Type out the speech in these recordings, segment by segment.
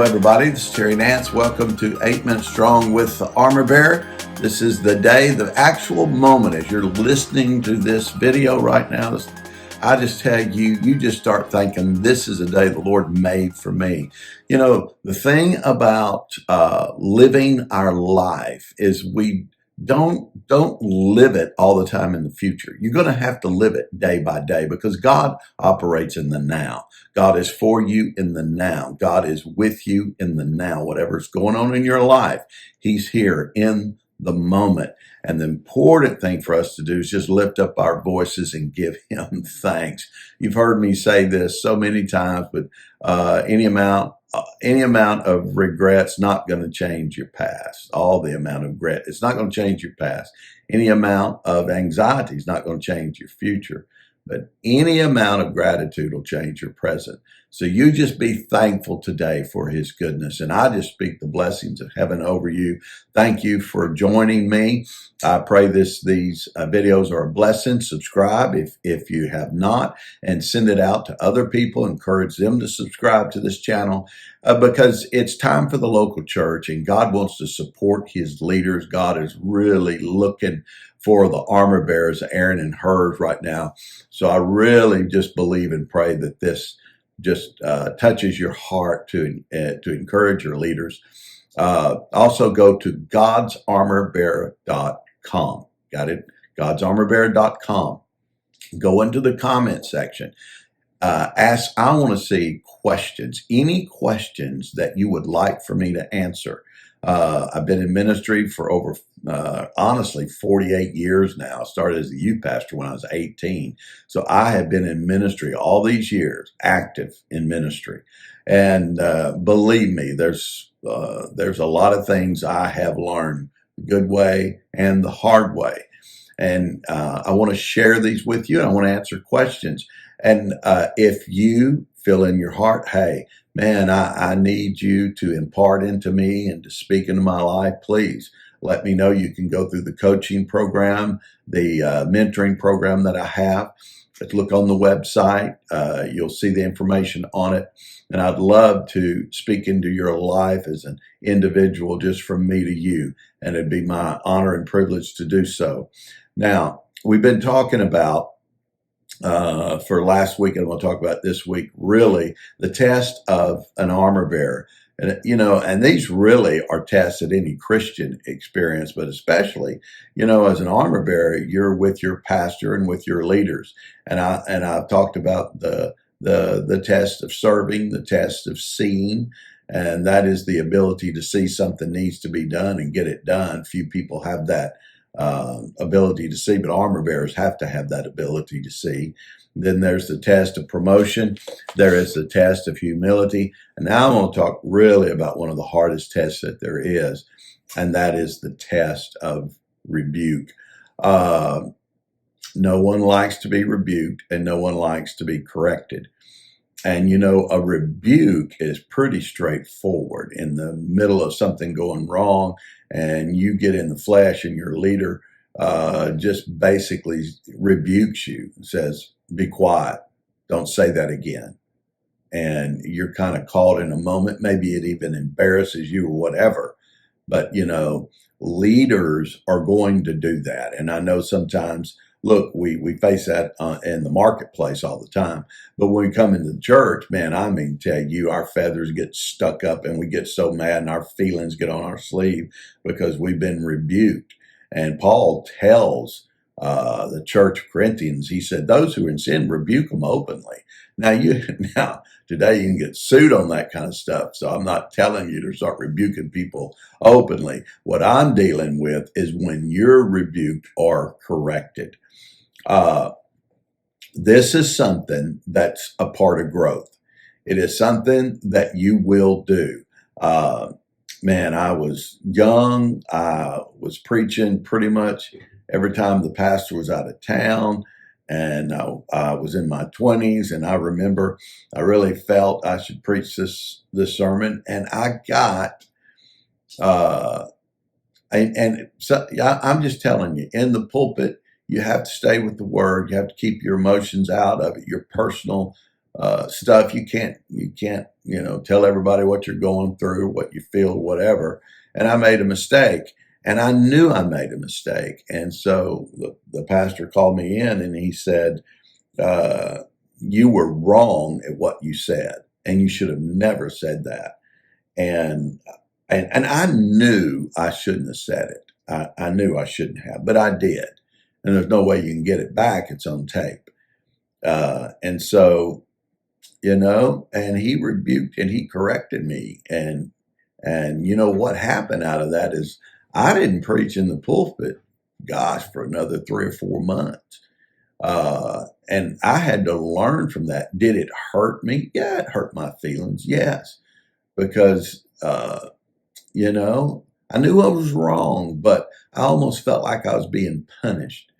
everybody. This is Terry Nance. Welcome to 8 Minutes Strong with the Armor Bearer. This is the day, the actual moment as you're listening to this video right now. I just tell you, you just start thinking, this is a day the Lord made for me. You know, the thing about living our life is we don't live it all the time in the future. You're going to have to live it day by day because God operates in the now. God is for you in the now. God is with you in the now. Whatever's going on in your life, He's here in the moment. And the important thing for us to do is just lift up our voices and give Him thanks. You've heard me say this so many times, but any amount of regret's not going to change your past. All the amount of regret, it's not going to change your past. Any amount of anxiety is not going to change your future. But any amount of gratitude will change your present. So you just be thankful today for His goodness. And I just speak the blessings of heaven over you. Thank you for joining me. I pray these videos are a blessing. Subscribe if you have not, and send it out to other people. Encourage them to subscribe to this channel because it's time for the local church, and God wants to support His leaders. God is really looking for the armor bearers, Aaron and Hers, right now. So I really just believe and pray that this just touches your heart to encourage your leaders. Also go to godsarmorbearer.com. Got it? godsarmorbearer.com. Go into the comment section. I want to see questions, any questions that you would like for me to answer. I've been in ministry for over, honestly, 48 years now. I started as a youth pastor when I was 18. So I have been in ministry all these years, active in ministry. And believe me, there's a lot of things I have learned the good way and the hard way. And I want to share these with you. And I want to answer questions. And if you feel in your heart, hey, man, I need you to impart into me and to speak into my life, please let me know. You can go through the coaching program, the mentoring program that I have. Look on the website. You'll see the information on it. And I'd love to speak into your life as an individual, just from me to you. And it'd be my honor and privilege to do so. Now, we've been talking about for last week, and we'll talk about this week, really the test of an armor bearer. And, you know, and these really are tests that any Christian experience, but especially, you know, as an armor bearer, you're with your pastor and with your leaders. And I've talked about the test of serving, the test of seeing, and that is the ability to see something needs to be done and get it done. Few people have that ability to see, but armor bearers have to have that ability to see. Then there's the test of promotion. There is the test of humility. And now I'm going to talk really about one of the hardest tests that there is, and that is the test of rebuke. No one likes to be rebuked, and no one likes to be corrected. And, you know, a rebuke is pretty straightforward. In the middle of something going wrong and you get in the flesh and your leader just basically rebukes you and says, be quiet, don't say that again. And you're kind of caught in a moment. Maybe it even embarrasses you or whatever. But, you know, leaders are going to do that. And I know sometimes, look, we face that in the marketplace all the time. But when we come into the church, man, I mean, tell you, our feathers get stuck up and we get so mad and our feelings get on our sleeve because we've been rebuked. And Paul tells the church of Corinthians, he said, those who are in sin, rebuke them openly. Now, today you can get sued on that kind of stuff. So I'm not telling you to start rebuking people openly. What I'm dealing with is when you're rebuked or corrected. This is something that's a part of growth. It is something that you will do. Man, I was young. I was preaching pretty much every time the pastor was out of town. And I was in my 20s, and I remember I really felt I should preach this sermon. And I got, so I'm just telling you, in the pulpit, you have to stay with the word. You have to keep your emotions out of it, your personal stuff. You can't, tell everybody what you're going through, what you feel, whatever. And I made a mistake. And I knew I made a mistake. And so the pastor called me in and he said, you were wrong at what you said. And you should have never said that. And I knew I shouldn't have said it. I knew I shouldn't have, but I did. And there's no way you can get it back. It's on tape. And so, and he rebuked and he corrected me. And what happened out of that is I didn't preach in the pulpit, gosh, for another 3 or 4 months. And I had to learn from that. Did it hurt me? Yeah, it hurt my feelings. Yes. Because, I knew I was wrong, but I almost felt like I was being punished.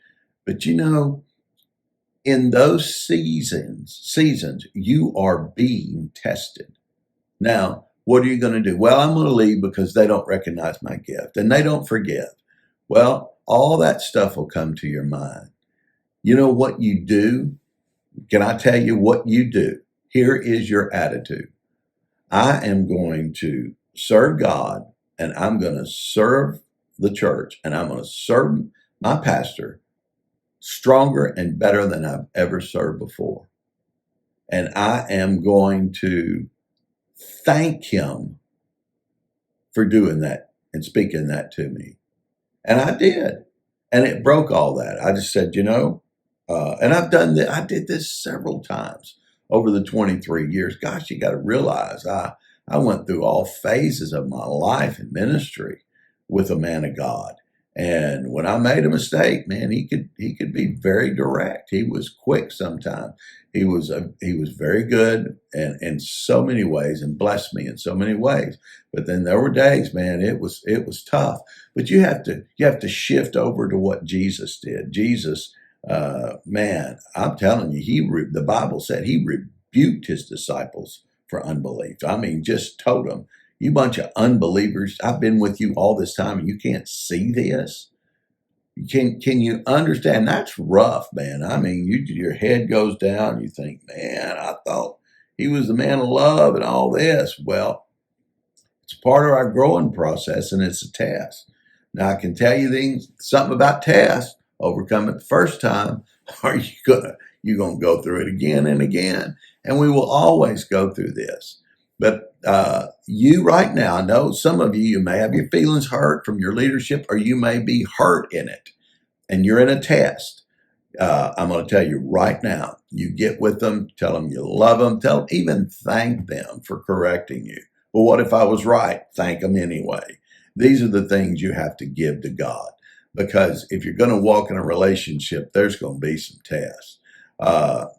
But, in those seasons, you are being tested. Now, what are you going to do? Well, I'm going to leave because they don't recognize my gift and they don't forgive. Well, all that stuff will come to your mind. You know what you do? Can I tell you what you do? Here is your attitude. I am going to serve God and I'm going to serve the church and I'm going to serve my pastor stronger and better than I've ever served before. And I am going to thank him for doing that and speaking that to me. And I did. And it broke all that. I just said, and I've done that. I did this several times over the 23 years. Gosh, you got to realize I went through all phases of my life and ministry with a man of God. And when I made a mistake, man, he could be very direct. He was quick sometimes. He was very good and in so many ways and blessed me in so many ways. But then there were days, man, it was tough. But you have to shift over to what Jesus did. Jesus, man, I'm telling you, the Bible said he rebuked his disciples for unbelief. I mean, just told them, you bunch of unbelievers, I've been with you all this time and you can't see this. Can you understand? That's rough, man. I mean, your head goes down. You think, man, I thought he was the man of love and all this. Well, it's part of our growing process and it's a test. Now, I can tell you something about tests. Overcome it the first time, or you're gonna go through it again and again. And we will always go through this. But you right now, I know some of you may have your feelings hurt from your leadership, or you may be hurt in it, and you're in a test. I'm going to tell you right now, you get with them, tell them you love them, even thank them for correcting you. Well, what if I was right? Thank them anyway. These are the things you have to give to God, because if you're going to walk in a relationship, there's going to be some tests.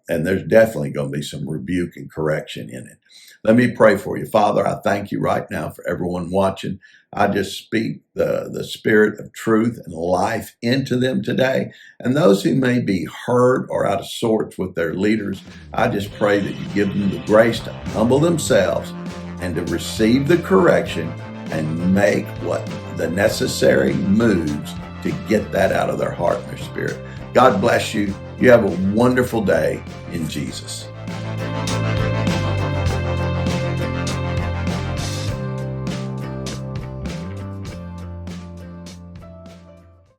And there's definitely going to be some rebuke and correction in it. Let me pray for you. Father, I thank you right now for everyone watching. I just speak the spirit of truth and life into them today. And those who may be hurt or out of sorts with their leaders, I just pray that you give them the grace to humble themselves and to receive the correction and make what the necessary moves to get that out of their heart and their spirit. God bless you. You have a wonderful day in Jesus.